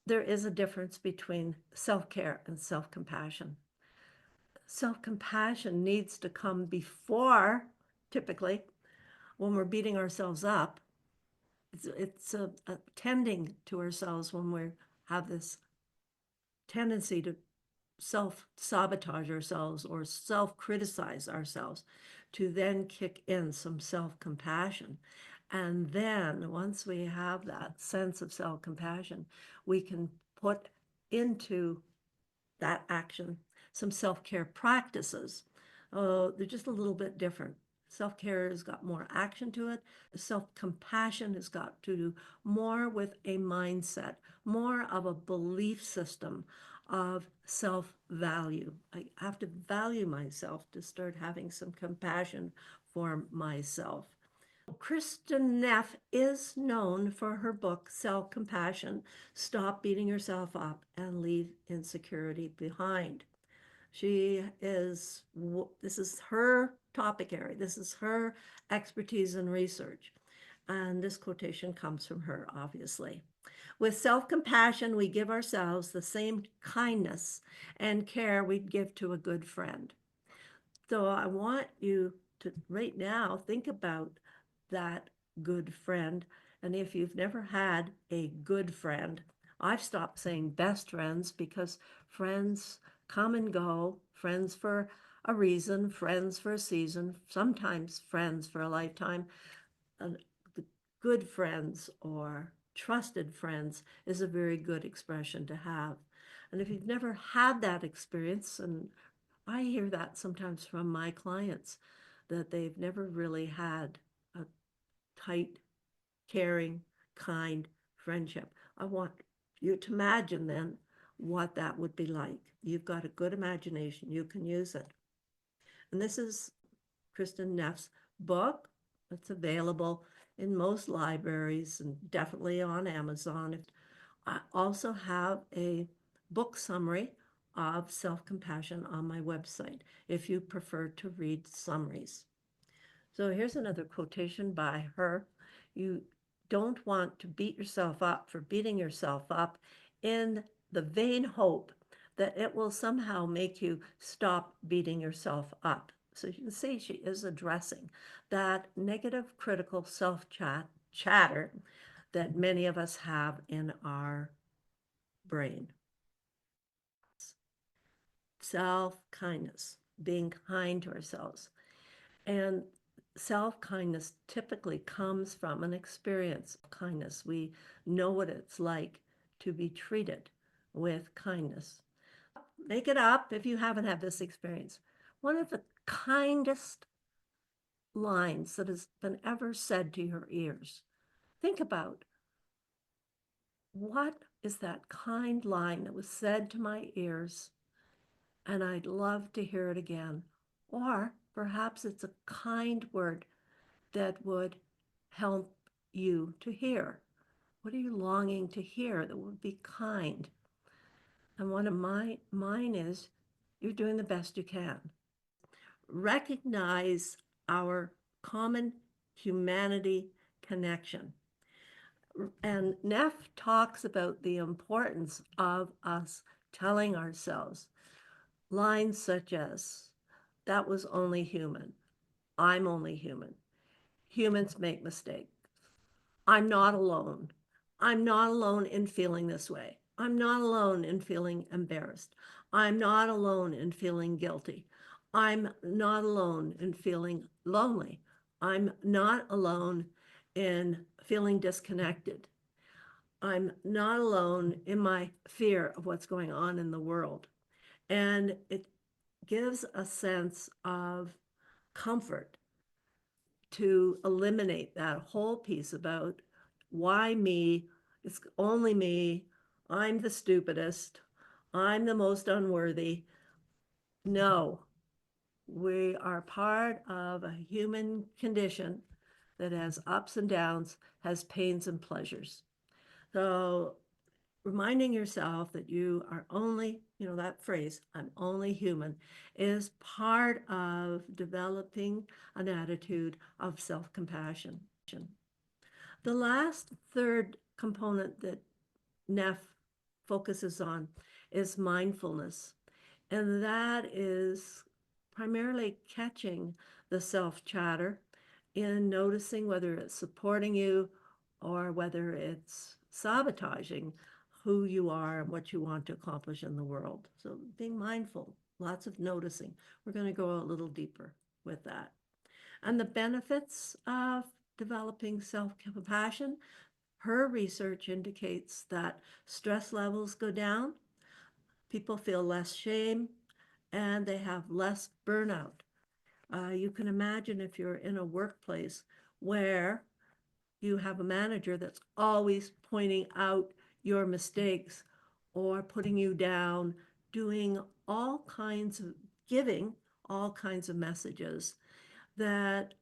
there is a difference between self-care and self-compassion. Self-compassion needs to come before, typically, when we're beating ourselves up. It's a tending to ourselves when we have this tendency to self-sabotage ourselves or self-criticize ourselves, to then kick in some self-compassion. And then once we have that sense of self-compassion, we can put into that action some self-care practices. They're just a little bit different. Self-care has got more action to it. Self-compassion has got to do more with a mindset, more of a belief system of self-value. I have to value myself to start having some compassion for myself. Kristin Neff is known for her book, Self-Compassion, Stop Beating Yourself Up and Leave Insecurity Behind. This is her topic area. This is her expertise and research. And this quotation comes from her, obviously. With self-compassion, we give ourselves the same kindness and care we'd give to a good friend. So I want you to right now think about that good friend. And if you've never had a good friend, I've stopped saying best friends because friends come and go, friends for a reason, friends for a season, sometimes friends for a lifetime. The good friends or trusted friends is a very good expression to have. And if you've never had that experience, and I hear that sometimes from my clients, that they've never really had a tight, caring, kind friendship. I want you to imagine then what that would be like. You've got a good imagination. You can use it. And this is Kristin Neff's book. It's available in most libraries and definitely on Amazon. I also have a book summary of self-compassion on my website if you prefer to read summaries. So here's another quotation by her. You don't want to beat yourself up for beating yourself up in the vain hope that it will somehow make you stop beating yourself up. So you can see she is addressing that negative critical self-chatter that many of us have in our brain. Self-kindness, being kind to ourselves. And self-kindness typically comes from an experience of kindness. We know what it's like to be treated with kindness. Make it up if you haven't had this experience. One of the kindest lines that has been ever said to your ears. Think about, what is that kind line that was said to my ears, and I'd love to hear it again. Or perhaps it's a kind word that would help you to hear. What are you longing to hear that would be kind? And one of mine is, you're doing the best you can. Recognize our common humanity connection. And Neff talks about the importance of us telling ourselves lines such as, that was only human. I'm only human. Humans make mistakes. I'm not alone. I'm not alone in feeling this way. I'm not alone in feeling embarrassed. I'm not alone in feeling guilty. I'm not alone in feeling lonely. I'm not alone in feeling disconnected. I'm not alone in my fear of what's going on in the world. And it gives a sense of comfort to eliminate that whole piece about why me, it's only me, I'm the stupidest, I'm the most unworthy. No, we are part of a human condition that has ups and downs, has pains and pleasures. So reminding yourself that you are only, that phrase, I'm only human, is part of developing an attitude of self-compassion. The last third component that Neff focuses on is mindfulness. And that is primarily catching the self-chatter and noticing whether it's supporting you or whether it's sabotaging who you are and what you want to accomplish in the world. So being mindful, lots of noticing. We're going to go a little deeper with that. And the benefits of developing self-compassion, her research indicates that stress levels go down, people feel less shame, and they have less burnout. You can imagine if you're in a workplace where you have a manager that's always pointing out your mistakes or putting you down, doing all kinds of giving all kinds of messages that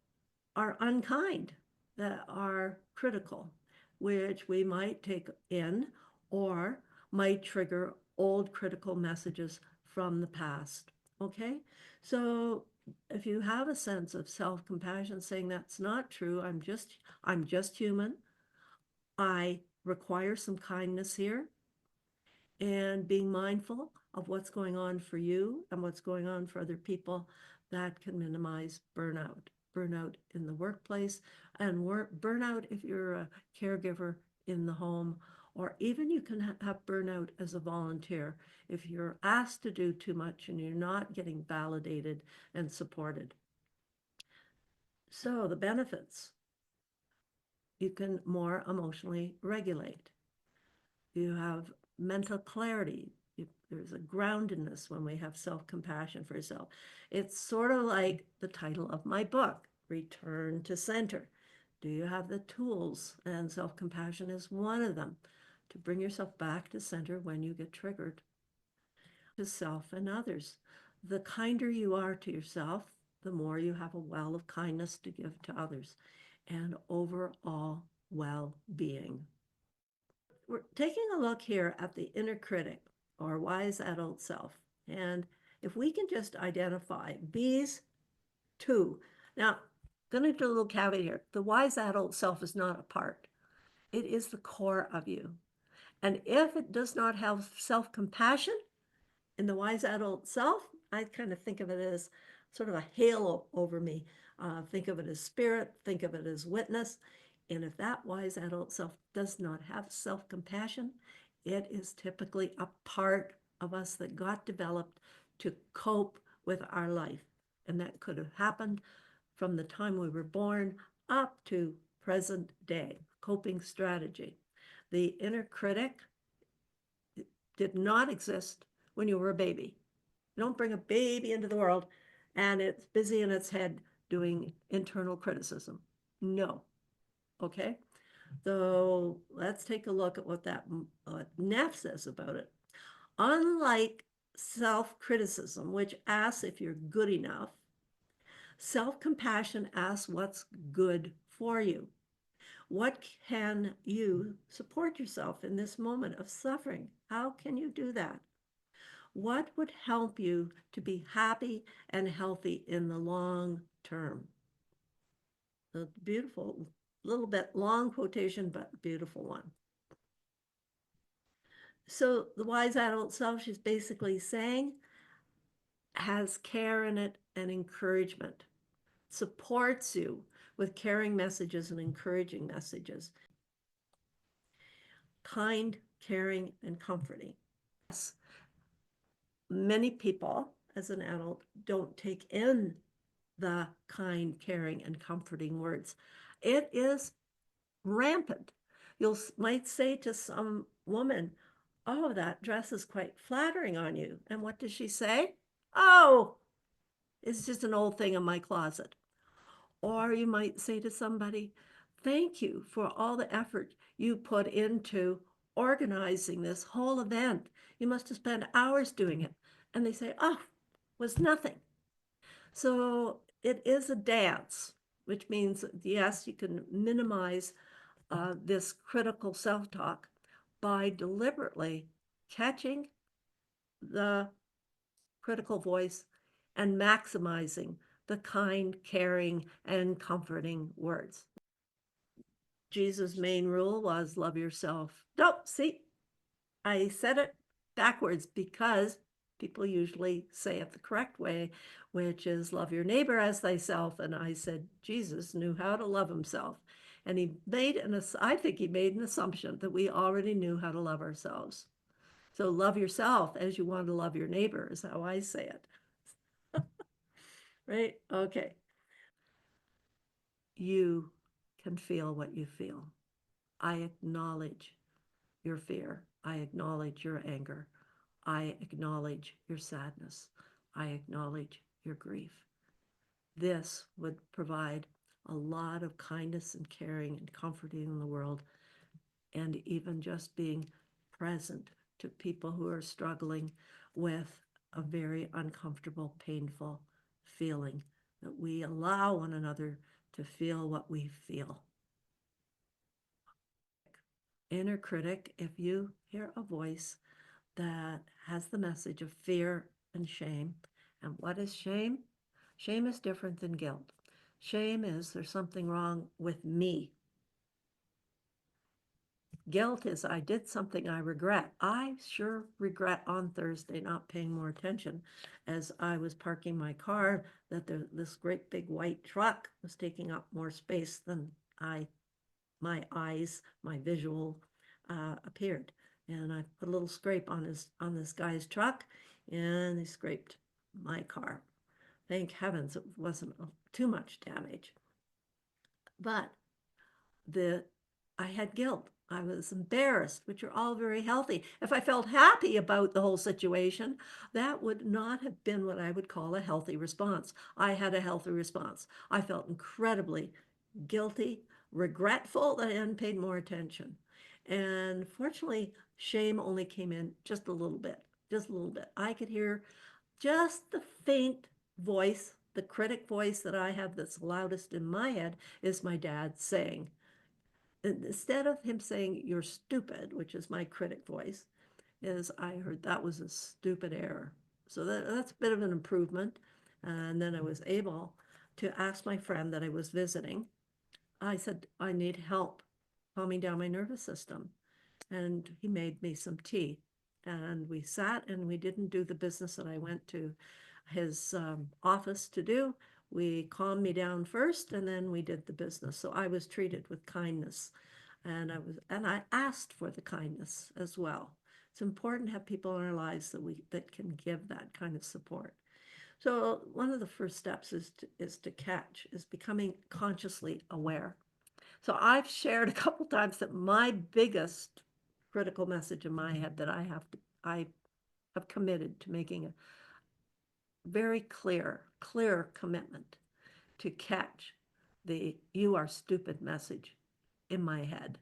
are unkind, that are critical, which we might take in or might trigger old critical messages from the past. Okay? So if you have a sense of self-compassion saying that's not true, I'm just human. I require some kindness here, and being mindful of what's going on for you and what's going on for other people, that can minimize burnout in the workplace, and burnout if you're a caregiver in the home, or even you can have burnout as a volunteer if you're asked to do too much and you're not getting validated and supported. So the benefits: you can more emotionally regulate. You have mental clarity. There's a groundedness when we have self-compassion for yourself. It's sort of like the title of my book, Return to Center. Do you have the tools? And self-compassion is one of them, to bring yourself back to center when you get triggered. To self and others. The kinder you are to yourself, the more you have a well of kindness to give to others, and overall well-being. We're taking a look here at the inner critic, or wise adult self. And if we can just identify these two. Now, I'm going to do a little caveat here. The wise adult self is not a part. It is the core of you. And if it does not have self-compassion in the wise adult self, I kind of think of it as sort of a halo over me. Think of it as spirit, think of it as witness. And if that wise adult self does not have self-compassion, it is typically a part of us that got developed to cope with our life. And that could have happened from the time we were born up to present day, coping strategy. The inner critic did not exist when you were a baby. You don't bring a baby into the world and it's busy in its head doing internal criticism. No. Okay? So let's take a look at what Neff says about it. Unlike self-criticism, which asks if you're good enough, self-compassion asks what's good for you. What can you support yourself in this moment of suffering? How can you do that? What would help you to be happy and healthy in the long term? So beautiful, little bit long quotation, but beautiful one. So the wise adult self, she's basically saying, has care in it and encouragement, supports you with caring messages and encouraging messages. Kind, caring, and comforting. Yes. Many people, as an adult, don't take in the kind, caring, and comforting words. It is rampant. You might say to some woman, "Oh, that dress is quite flattering on you." And what does she say? "Oh, it's just an old thing in my closet." Or you might say to somebody, "Thank you for all the effort you put into organizing this whole event. You must have spent hours doing it." And they say, "Oh, it was nothing." So it is a dance, which means, yes, you can minimize this critical self-talk by deliberately catching the critical voice and maximizing the kind, caring, and comforting words. Jesus' main rule was love yourself. Nope, see, I said it backwards because people usually say it the correct way, which is love your neighbor as thyself. And I said Jesus knew how to love himself. And I think he made an assumption that we already knew how to love ourselves. So love yourself as you want to love your neighbor is how I say it. Right? Okay. You can feel what you feel. I acknowledge your fear. I acknowledge your anger. I acknowledge your sadness. I acknowledge your grief. This would provide a lot of kindness and caring and comforting in the world, and even just being present to people who are struggling with a very uncomfortable, painful feeling, that we allow one another to feel what we feel. Inner critic, if you hear a voice that has the message of fear and shame. And what is shame? Shame is different than guilt. Shame is there's something wrong with me. Guilt is I did something I regret. I sure regret on Thursday not paying more attention as I was parking my car that this great big white truck was taking up more space than my eyes, my visual appeared. And I put a little scrape on this guy's truck, and he scraped my car. Thank heavens it wasn't too much damage. But the I had guilt. I was embarrassed, which are all very healthy. If I felt happy about the whole situation, that would not have been what I would call a healthy response. I had a healthy response. I felt incredibly guilty, regretful that I hadn't paid more attention. And fortunately, shame only came in just a little bit, just a little bit. I could hear just the faint voice, the critic voice that I have that's loudest in my head is my dad saying, instead of him saying, you're stupid, which is my critic voice, is I heard that was a stupid error. So that's a bit of an improvement. And then I was able to ask my friend that I was visiting. I said, I need help calming down my nervous system. And he made me some tea. And we sat and we didn't do the business that I went to his office to do. We calmed me down first and then we did the business. So I was treated with kindness. And I asked for the kindness as well. It's important to have people in our lives that can give that kind of support. So one of the first steps is becoming consciously aware. So I've shared a couple times that my biggest critical message in my head that I have committed to making a very clear commitment to catch the "you are stupid" message in my head.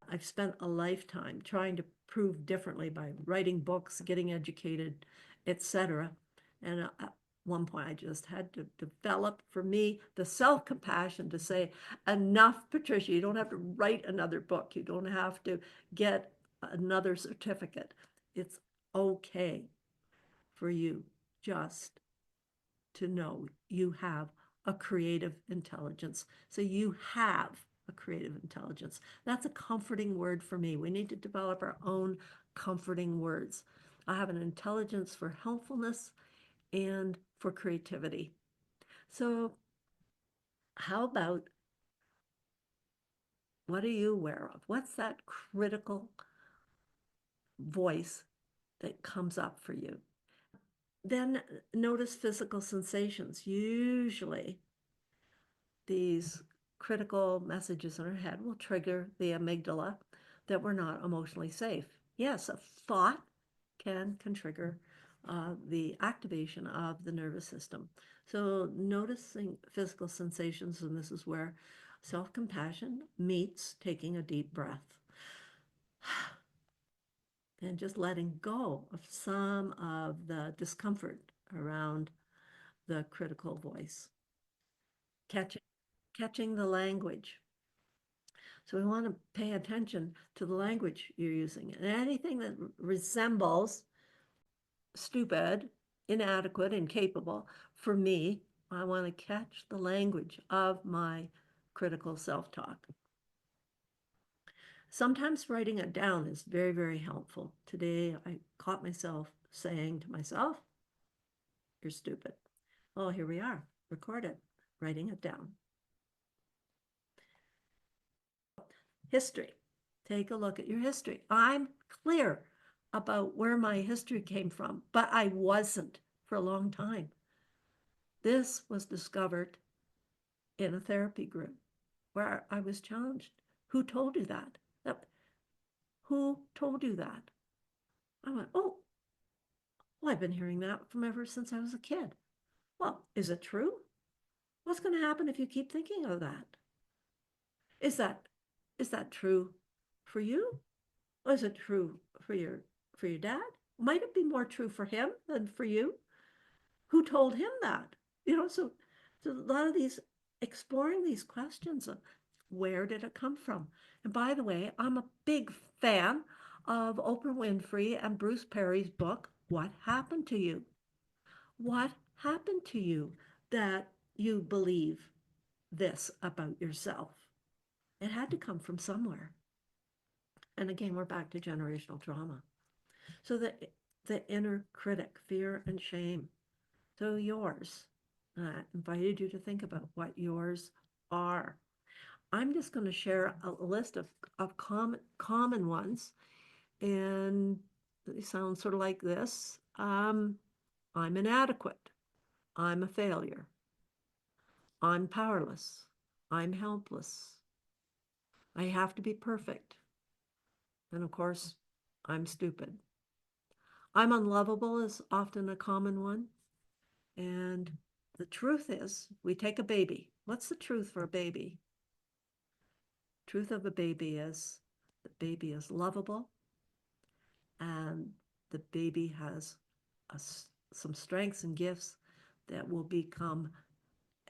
I've spent a lifetime trying to prove differently by writing books, getting educated, etc. And at one point, I just had to develop for me the self compassion to say, enough, Patricia, you don't have to write another book. You don't have to get another certificate. It's okay for you just to know you have a creative intelligence. So you have a creative intelligence. That's a comforting word for me. We need to develop our own comforting words. I have an intelligence for helpfulness and for creativity. So, how about what are you aware of? What's that critical voice that comes up for you? Then notice physical sensations. Usually, these critical messages in our head will trigger the amygdala that we're not emotionally safe. Yes, a thought can trigger the activation of the nervous system. So noticing physical sensations, and this is where self-compassion meets taking a deep breath and just letting go of some of the discomfort around the critical voice. Catching the language. So we want to pay attention to the language you're using. And anything that resembles stupid, inadequate, incapable, for me, I want to catch the language of my critical self-talk. Sometimes writing it down is very, very helpful. Today, I caught myself saying to myself, you're stupid. Oh, here we are, recorded, writing it down. History. Take a look at your history. I'm clear about where my history came from, but I wasn't for a long time. This was discovered in a therapy group where I was challenged. Who told you that? Who told you that? I went, oh, well, I've been hearing that from ever since I was a kid. Well, is it true? What's going to happen if you keep thinking of that? Is that is that true for you? Or is it true for your dad? Might it be more true for him than for you? Who told him that? So a lot of these exploring these questions of where did it come from? And by the way, I'm a big fan of Oprah Winfrey and Bruce Perry's book, What Happened to You? What happened to you that you believe this about yourself? It had to come from somewhere. And again, we're back to generational trauma. So the inner critic, fear and shame. So yours. I invited you to think about what yours are. I'm just going to share a list of common ones. And they sound sort of like this. I'm inadequate. I'm a failure. I'm powerless. I'm helpless. I have to be perfect. And of course, I'm stupid. I'm unlovable is often a common one. And the truth is, we take a baby. What's the truth for a baby? Truth of a baby is the baby is lovable and the baby has some strengths and gifts that will become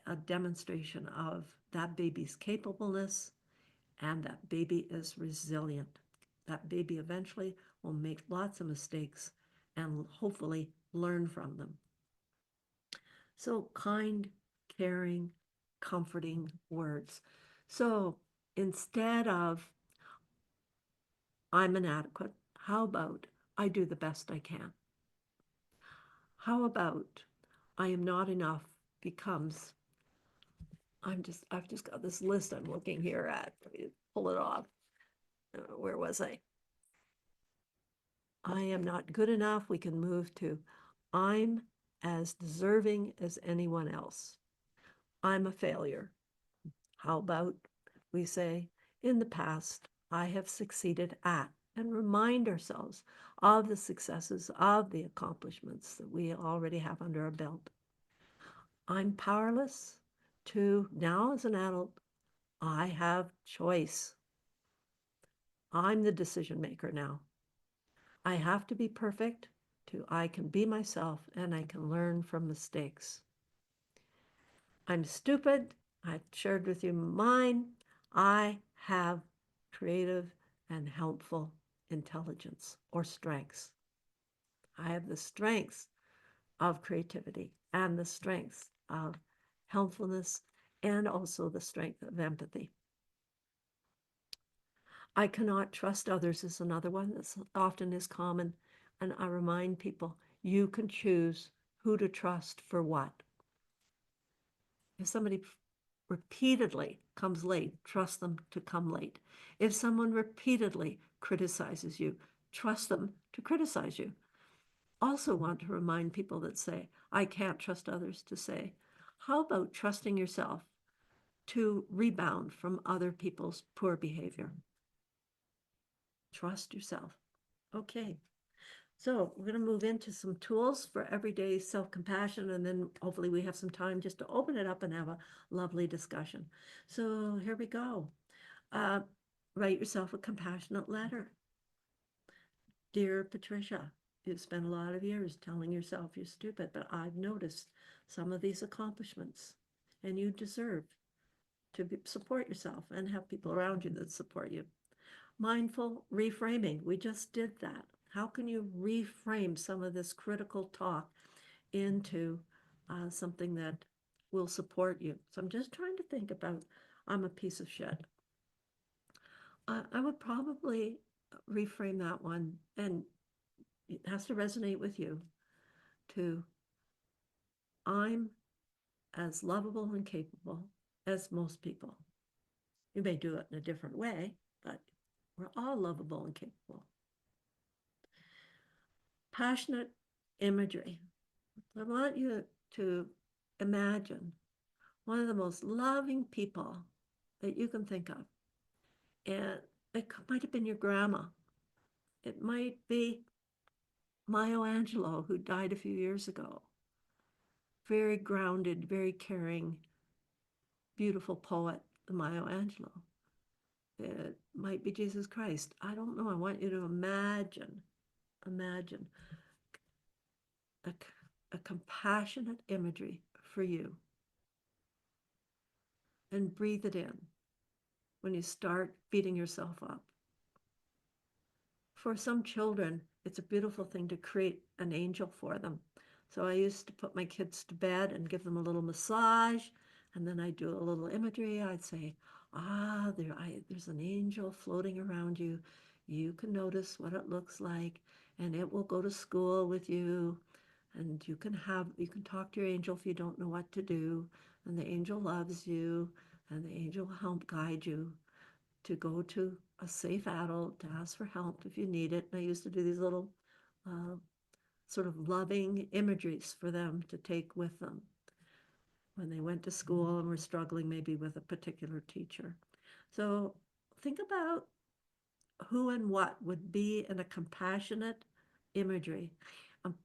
a demonstration of that baby's capableness, and that baby is resilient. That baby eventually will make lots of mistakes and hopefully learn from them. So kind, caring, comforting words. So instead of I'm inadequate, how about I do the best I can? How about I am not enough becomes I've just got this list I'm looking here at. Let me pull it off. Where was I? I am not good enough. We can move to I'm as deserving as anyone else. I'm a failure. How about we say, in the past, I have succeeded at, and remind ourselves of the successes, of the accomplishments that we already have under our belt. I'm powerless to now as an adult, I have choice. I'm the decision maker now. I have to be perfect to I can be myself and I can learn from mistakes. I'm stupid. I've shared with you mine. I have creative and helpful intelligence or strengths. I have the strengths of creativity and the strengths of helpfulness and also the strength of empathy. I cannot trust others is another one that often is common. And I remind people, you can choose who to trust for what. If somebody repeatedly comes late, trust them to come late. If someone repeatedly criticizes you, trust them to criticize you. Also want to remind people that say, I can't trust others, to say, how about trusting yourself to rebound from other people's poor behavior? Trust yourself. Okay. So we're going to move into some tools for everyday self-compassion, and then hopefully we have some time just to open it up and have a lovely discussion. So here we go. Write yourself a compassionate letter. Dear Patricia, you've spent a lot of years telling yourself you're stupid, but I've noticed some of these accomplishments, and you deserve to support yourself and have people around you that support you. Mindful reframing. We just did that. How can you reframe some of this critical talk into something that will support you? So I'm just trying to think about, I'm a piece of shit. I would probably reframe that one, and it has to resonate with you, to I'm as lovable and capable as most people. You may do it in a different way, but we're all lovable and capable. Passionate imagery. I want you to imagine one of the most loving people that you can think of. And it might have been your grandma. It might be Maya Angelou, who died a few years ago. Very grounded, very caring, beautiful poet, Maya Angelou. It might be Jesus Christ. I don't know. I want you to imagine a, a compassionate imagery for you, and breathe it in when you start beating yourself up. For some children, it's a beautiful thing to create an angel for them. So I used to put my kids to bed and give them a little massage, and then I'd do a little imagery. I'd say, there's an angel floating around you. You can notice what it looks like, and it will go to school with you. And you can talk to your angel if you don't know what to do, and the angel loves you, and the angel will help guide you to go to a safe adult, to ask for help if you need it. And I used to do these little uh, sort of loving imageries for them to take with them when they went to school and were struggling maybe with a particular teacher. So think about who and what would be in a compassionate imagery.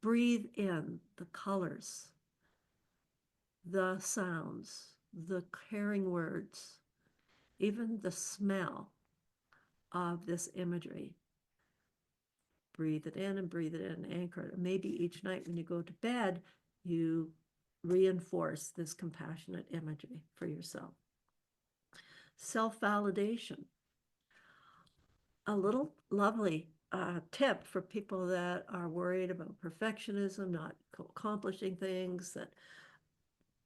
Breathe in the colors, the sounds, the caring words, even the smell of this imagery. Breathe it in and breathe it in, anchor it. Maybe each night when you go to bed, you reinforce this compassionate imagery for yourself. Self-validation. A little lovely tip for people that are worried about perfectionism, not accomplishing things, that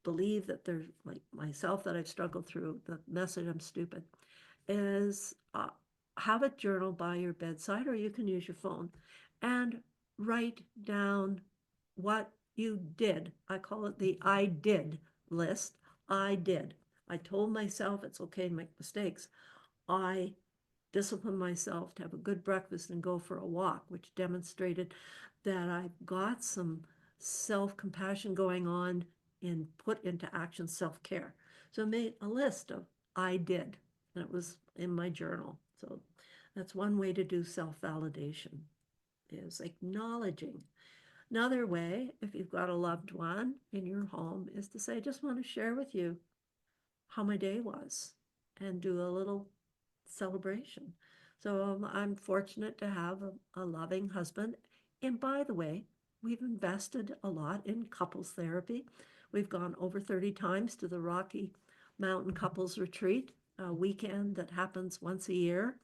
believe that they're like myself, that I've struggled through the message I'm stupid, is have a journal by your bedside, or you can use your phone, and write down what you did. I call it the I did list. I did. I told myself it's okay to make mistakes. I disciplined myself to have a good breakfast and go for a walk, which demonstrated that I've got some self-compassion going on and put into action self-care. So I made a list of I did, and it was in my journal. So that's one way to do self-validation, is acknowledging. Another way, if you've got a loved one in your home, is to say, I just want to share with you how my day was, and do a little celebration. So I'm fortunate to have a loving husband. And by the way, we've invested a lot in couples therapy. We've gone over 30 times to the Rocky Mountain Couples Retreat, a weekend that happens once a year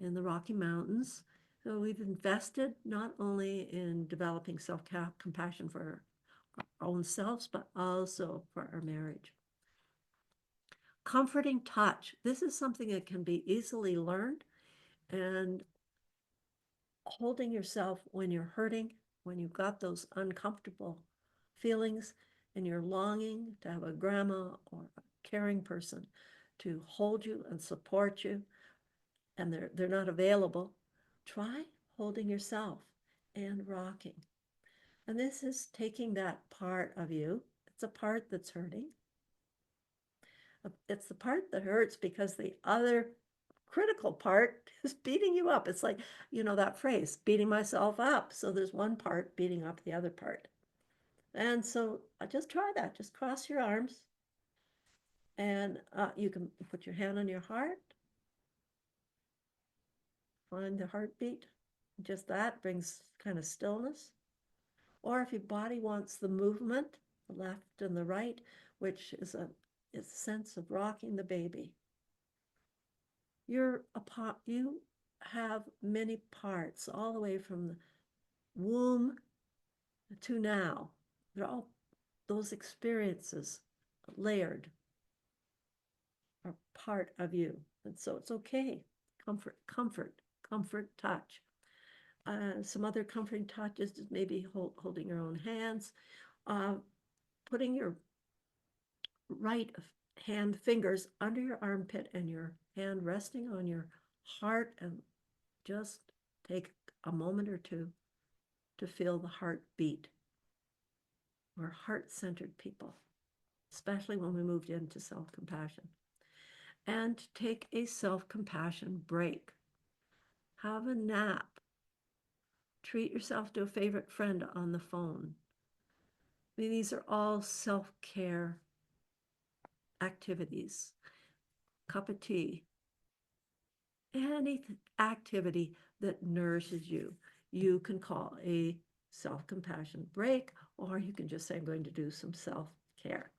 in the Rocky Mountains. So we've invested not only in developing self-compassion for our own selves, but also for our marriage. Comforting touch. This is something that can be easily learned, and holding yourself when you're hurting, when you've got those uncomfortable feelings and you're longing to have a grandma or a caring person to hold you and support you, and they're not available. Try holding yourself and rocking. And this is taking that part of you. It's a part that's hurting. It's the part that hurts because the other critical part is beating you up. It's like, that phrase, beating myself up. So there's one part beating up the other part. And so just try that. Just cross your arms, and you can put your hand on your heart, find the heartbeat. Just that brings kind of stillness. Or if your body wants the movement, the left and the right, which is a sense of rocking the baby. You have many parts all the way from the womb to now. They're all those experiences layered are part of you. And so it's okay. comfort touch. Some other comforting touches is maybe holding your own hands, putting your right hand fingers under your armpit and your hand resting on your heart, and just take a moment or two to feel the heart beat. We're heart-centered people, especially when we moved into self-compassion. And take a self-compassion break. Have a nap. Treat yourself to a favorite friend on the phone. I mean, these are all self-care activities. Cup of tea. Any activity that nourishes you, you can call a self-compassion break, or you can just say, I'm going to do some self-care.